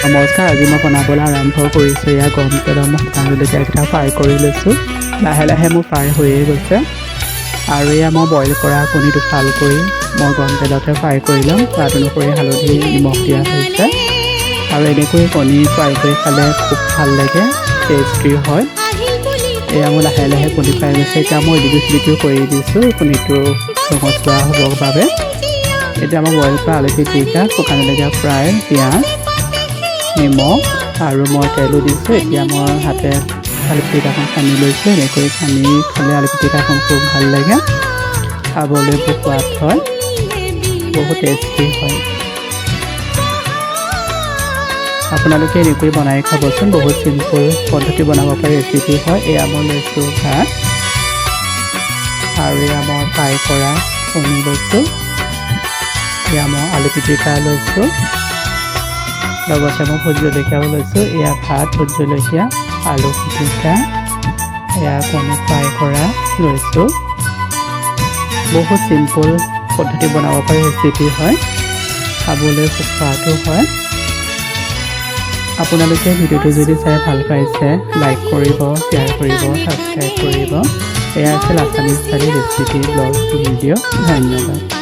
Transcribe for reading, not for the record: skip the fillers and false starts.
নমস্কাৰ, আজি মই বনাবলৈ আৰম্ভ কৰিছোঁ। এয়া গৰম তেলত মই শুকান জলকীয়াকেইটা ফ্ৰাই কৰি লৈছোঁ। লাহে লাহে মোৰ ফ্ৰাই হৈয়ে গৈছে। আৰু এয়া মই বইল কৰা কণী দুফাল কৰি মই গৰম তেলতে ফ্ৰাই কৰি ল'ম। সোৱাদ অনুসৰি হালধি নিমখ দিয়া হৈছে। আৰু এনেকৈ কণী ফ্ৰাই কৰি খালে খুব ভাল লাগে, টেষ্টি হয়। এয়া মোৰ লাহে লাহে কণী ফ্ৰাই গৈছে। এতিয়া মই ইলিকিও কৰি দিছোঁ কণীটো ৰঙচুৱা হ'বৰ বাবে। এতিয়া মই বইল কৰা আলু পিটিকা, শুকান জলকীয়া ফ্ৰাই, পিঁয়াজ, নিমখ আৰু মই তেলো দিছোঁ। এতিয়া মই হাতে আলু পিটিকাখন সানি লৈছোঁ। এনেকৈ সানি খালে আলু পিটিকাখন খুব ভাল লাগে, খাবলৈ বহুত সোৱাদ হয়, বহুত টেষ্টি হয়। আপোনালোকে এনেকৈ বনাই খাবচোন, বহুত চিম্পুল পদ্ধতি বনাব পাৰি ৰেচিপি হয়। এয়া মই লৈছোঁ ভাত আৰু এয়া মই ফ্ৰাই কৰা কণী লৈছোঁ। এয়া মই আলু পিটিকা লৈছোঁ, লগতে মই ভোট জলকীয়াও লৈছোঁ। এয়া ভাত, ভোট জলকীয়া, আলু পিটিকা, এয়া কণী ফ্ৰাই কৰা লৈছোঁ। বহুত চিম্পুল পদ্ধতি বনাব পাৰি ৰেচিপি হয়, খাবলৈ খুব সোৱাদো হয়। আপোনালোকে ভিডিঅ'টো যদি চাই ভাল পাইছে, লাইক কৰিব, শ্বেয়াৰ কৰিব, ছাবস্ক্ৰাইব কৰিব। এয়া আছিল আছামিজ থালি ৰেচিপি ব্লগ ভিডিঅ'। ধন্যবাদ।